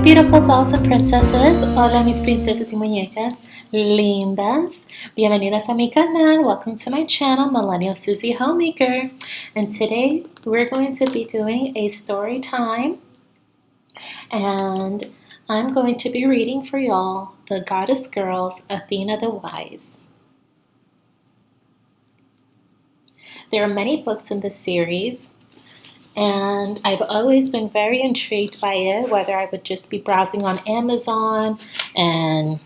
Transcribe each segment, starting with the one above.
beautiful dolls and princesses. Hola mis princesas y muñecas lindas. Bienvenidas a mi canal. Welcome to my channel, Millennial Susie Homemaker. And today we're going to be doing a story time. And I'm going to be reading for y'all the Goddess Girls, Athena the Wise. There are many books in this series, and I've always been very intrigued by it, whether I would just be browsing on Amazon and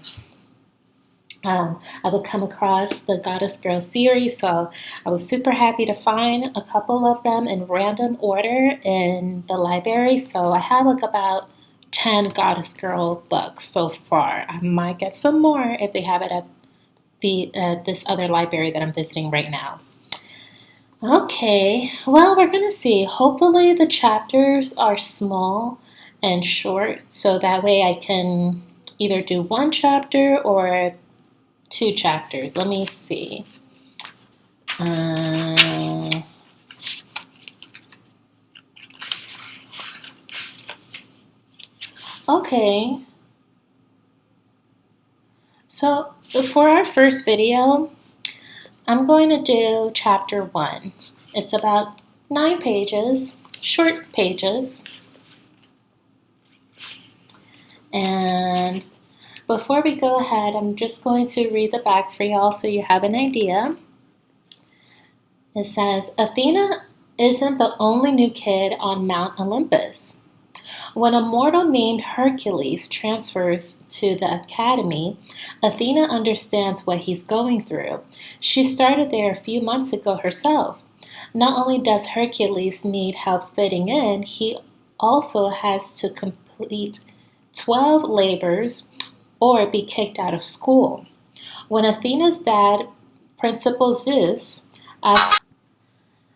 I would come across the Goddess Girl series. So I was super happy to find a couple of them in random order in the library. So I have like about 10 Goddess Girl books so far. I might get some more if they have it at this other library that I'm visiting right now. Okay, well, we're going to see. Hopefully the chapters are small and short, so that way I can either do one chapter or 2 chapters. Let me see. Okay. So for our first video, I'm going to do chapter 1. It's about 9 pages, short pages. And before we go ahead, I'm just going to read the back for y'all so you have an idea. It says, Athena isn't the only new kid on Mount Olympus. When a mortal named Hercules transfers to the academy, Athena understands what he's going through. She started there a few months ago herself. Not only does Hercules need help fitting in, he also has to complete 12 labors or be kicked out of school. When Athena's dad, Principal Zeus, asked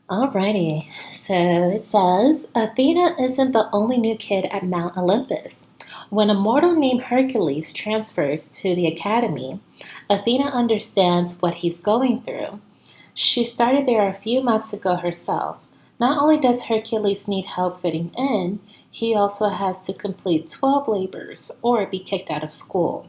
Alrighty, so it says, Athena isn't the only new kid at Mount Olympus. When a mortal named Hercules transfers to the academy, Athena understands what he's going through. She started there a few months ago herself. Not only does Hercules need help fitting in, he also has to complete 12 labors or be kicked out of school.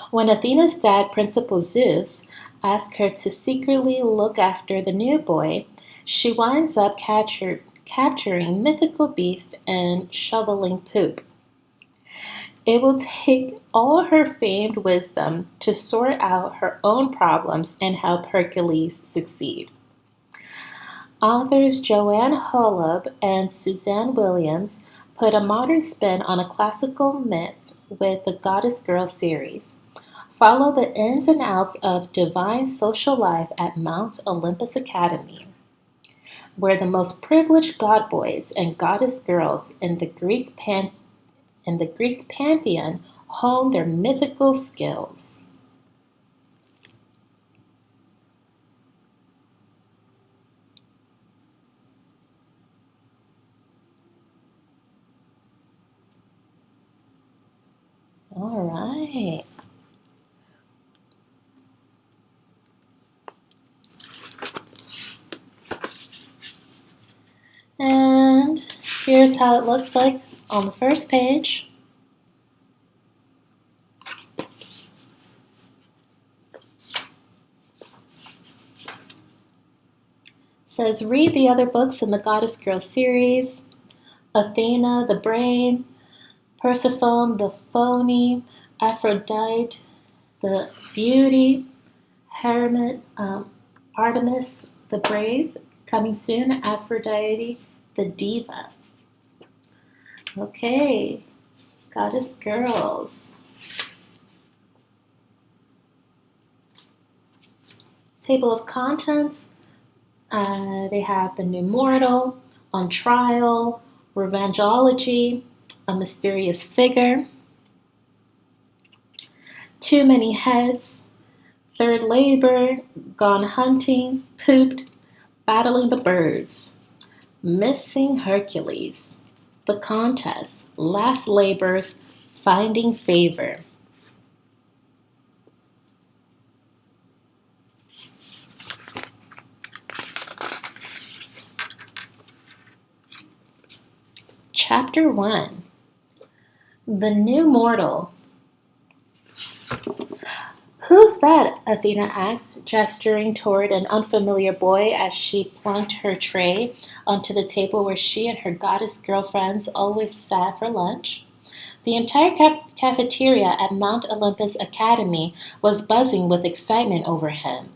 When Athena's dad, Principal Zeus, asks her to secretly look after the new boy, she winds up capturing mythical beasts and shoveling poop. It will take all her famed wisdom to sort out her own problems and help Hercules succeed. Authors Joanne Holub and Suzanne Williams put a modern spin on a classical myth with the Goddess Girl series. Follow the ins and outs of divine social life at Mount Olympus Academy, where the most privileged god boys and goddess girls in the Greek pantheon hone their mythical skills. All right. And here's how it looks like on the first page. It says, read the other books in the Goddess Girl series. Athena, the brain, Persephone, the phony, Aphrodite, the beauty, Hermit, Artemis, the brave, coming soon, Aphrodite, the diva. Okay, Goddess Girls. Table of contents. They have the new mortal, on trial, revengeology, a mysterious figure, too many heads, third labor, gone hunting, pooped, battling the birds, missing Hercules, the contest, last labors, finding favor. Chapter 1. The new mortal. Who's that? Athena asked, gesturing toward an unfamiliar boy as she plunked her tray onto the table where she and her goddess girlfriends always sat for lunch. The entire cafeteria at Mount Olympus Academy was buzzing with excitement over him.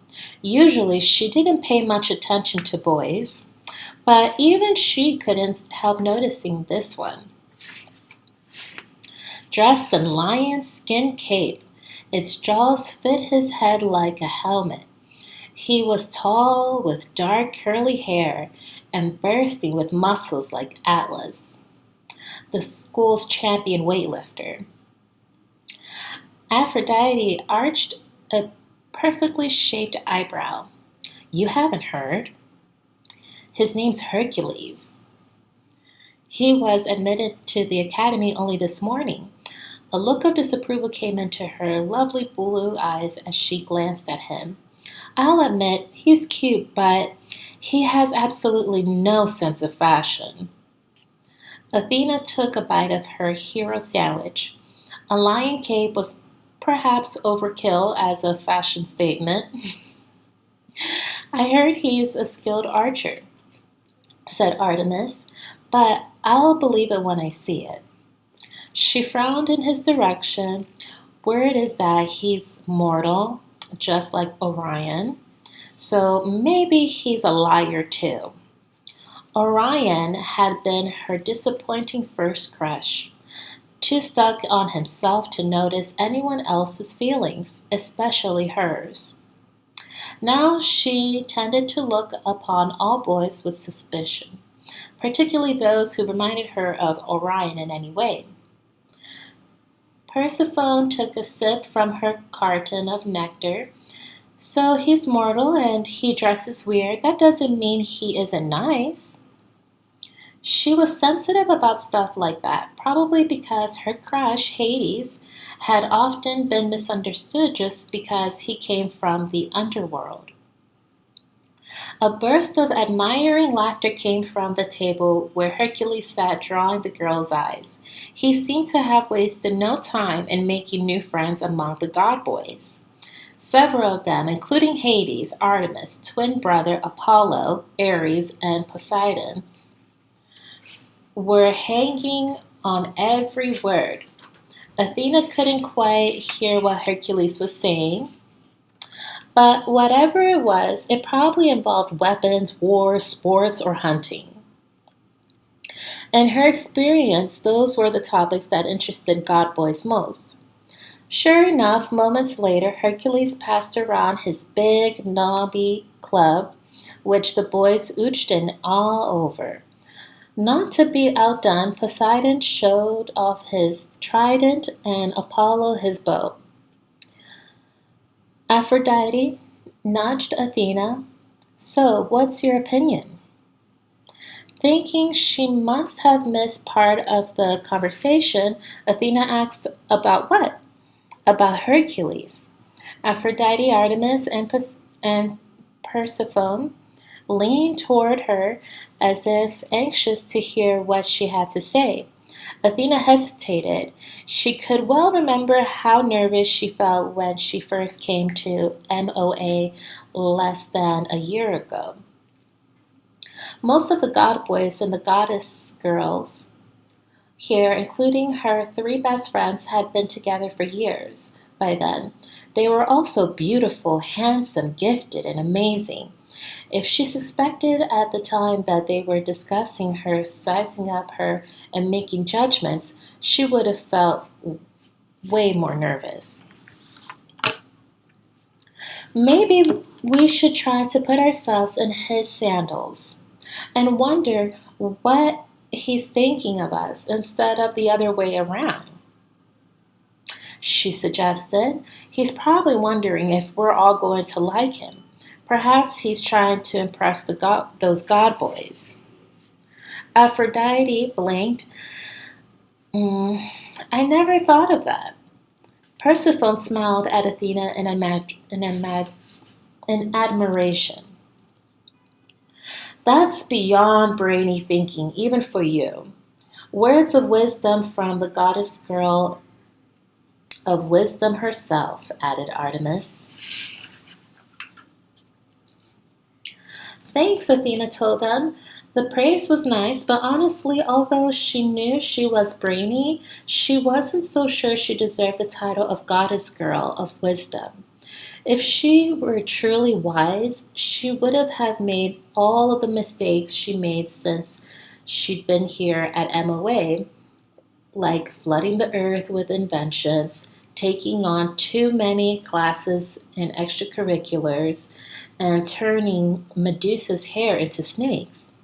Usually, she didn't pay much attention to boys, but even she couldn't help noticing this one. Dressed in lion skin cape, its jaws fit his head like a helmet. He was tall, with dark curly hair, and bursting with muscles like Atlas, the school's champion weightlifter. Aphrodite arched a perfectly shaped eyebrow. You haven't heard. His name's Hercules. He was admitted to the academy only this morning. A look of disapproval came into her lovely blue eyes as she glanced at him. I'll admit, he's cute, but he has absolutely no sense of fashion. Athena took a bite of her hero sandwich. A lion cape was perhaps overkill as a fashion statement. I heard he's a skilled archer, said Artemis, but I'll believe it when I see it. She frowned in his direction. Word is that he's mortal, just like Orion, so maybe he's a liar too. Orion had been her disappointing first crush, too stuck on himself to notice anyone else's feelings, especially hers. Now she tended to look upon all boys with suspicion, particularly those who reminded her of Orion in any way. Persephone took a sip from her carton of nectar. So he's mortal and he dresses weird. That doesn't mean he isn't nice. She was sensitive about stuff like that, probably because her crush, Hades, had often been misunderstood just because he came from the underworld. A burst of admiring laughter came from the table where Hercules sat, drawing the girl's eyes. He seemed to have wasted no time in making new friends among the god boys. Several of them, including Hades, Artemis, twin brother Apollo, Ares, and Poseidon, were hanging on every word. Athena couldn't quite hear what Hercules was saying, but whatever it was, it probably involved weapons, wars, sports, or hunting. In her experience, those were the topics that interested god boys most. Sure enough, moments later, Hercules passed around his big, knobby club, which the boys ooched in all over. Not to be outdone, Poseidon showed off his trident and Apollo his bow. Aphrodite nudged Athena. So, what's your opinion? Thinking she must have missed part of the conversation, Athena asked, about what? About Hercules. Aphrodite, Artemis, and Persephone leaned toward her as if anxious to hear what she had to say. Athena hesitated. She could well remember how nervous she felt when she first came to MOA less than a year ago. Most of the god boys and the goddess girls here, including her three best friends, had been together for years by then. They were also beautiful, handsome, gifted, and amazing. If she suspected at the time that they were discussing her, sizing up her, and making judgments, she would have felt way more nervous. Maybe we should try to put ourselves in his sandals and wonder what he's thinking of us instead of the other way around, she suggested. He's probably wondering if we're all going to like him. Perhaps he's trying to impress those god boys. Aphrodite blinked. I never thought of that. Persephone smiled at Athena in admiration. That's beyond brainy thinking, even for you. Words of wisdom from the goddess girl of wisdom herself, added Artemis. Thanks, Athena told them. The praise was nice, but honestly, although she knew she was brainy, she wasn't so sure she deserved the title of goddess girl of wisdom. If she were truly wise, she would have made all of the mistakes she made since she'd been here at MOA, like flooding the earth with inventions, taking on too many classes and extracurriculars, and turning Medusa's hair into snakes.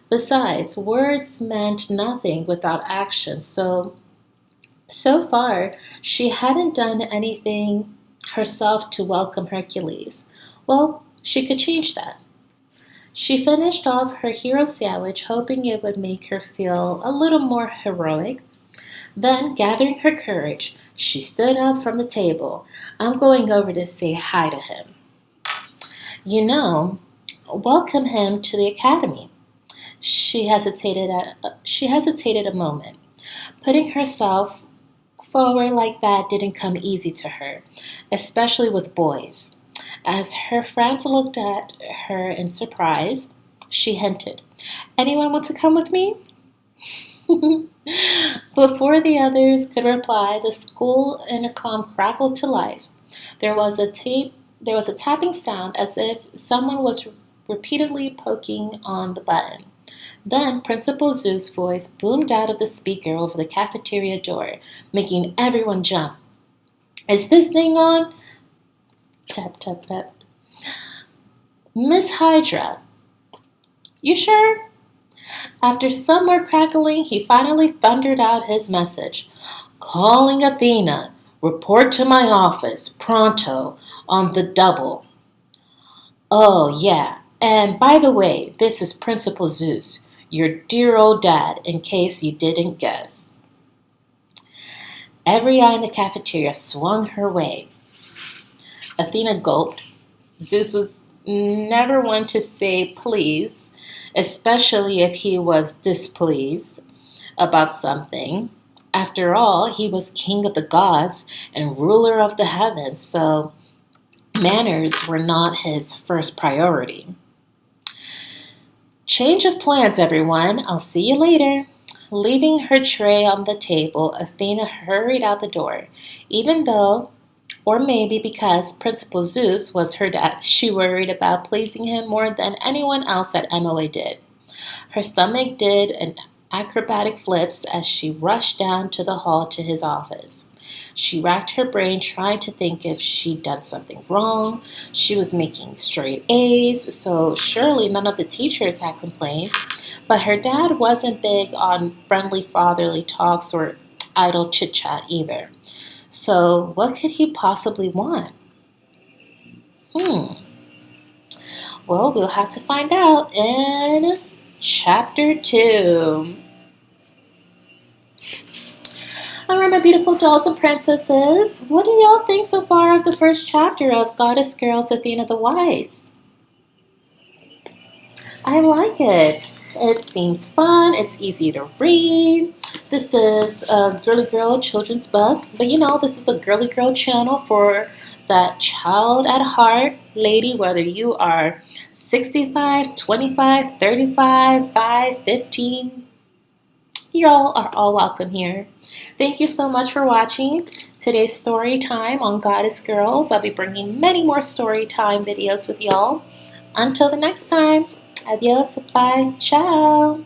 Besides, words meant nothing without action, so far she hadn't done anything herself to welcome Hercules. Well, she could change that. She finished off her hero sandwich, hoping it would make her feel a little more heroic. Then, gathering her courage, she stood up from the table. I'm going over to say hi to him. You know, welcome him to the academy. She hesitated a moment. Putting herself forward like that didn't come easy to her, especially with boys. As her friends looked at her in surprise, she hinted, "Anyone want to come with me?" Before the others could reply, the school intercom crackled to life. There was a tapping sound as if someone was repeatedly poking on the button. Then Principal Zeus' voice boomed out of the speaker over the cafeteria door, making everyone jump. "Is this thing on?" Tap, tap, tap. "Miss Hydra, you sure?" After some more crackling, he finally thundered out his message. "Calling Athena. Report to my office, pronto, on the double. Oh, yeah, and by the way, this is Principal Zeus, your dear old dad, in case you didn't guess." Every eye in the cafeteria swung her way. Athena gulped. Zeus was never one to say please, especially if he was displeased about something. After all, he was king of the gods and ruler of the heavens, so manners were not his first priority. "Change of plans, everyone. I'll see you later." Leaving her tray on the table, Athena hurried out the door. Even though, or maybe because Principal Zeus was her dad, she worried about pleasing him more than anyone else at MOA did. Her stomach did an acrobatic flips as she rushed down to the hall to his office. She racked her brain trying to think if she'd done something wrong. She was making straight A's, so surely none of the teachers had complained. But her dad wasn't big on friendly fatherly talks or idle chit-chat either. So what could he possibly want? Well, we'll have to find out in Chapter 2. All right, my beautiful dolls and princesses, what do y'all think so far of the first chapter of Goddess Girls Athena the Wise? I like it. It seems fun. It's easy to read. This is a girly girl children's book, but you know, this is a girly girl channel for that child at heart lady, whether you are 65, 25, 35, 5, 15. Y'all are all welcome here. Thank you so much for watching today's story time on Goddess Girls. I'll be bringing many more story time videos with y'all. Until the next time, adios, bye, ciao.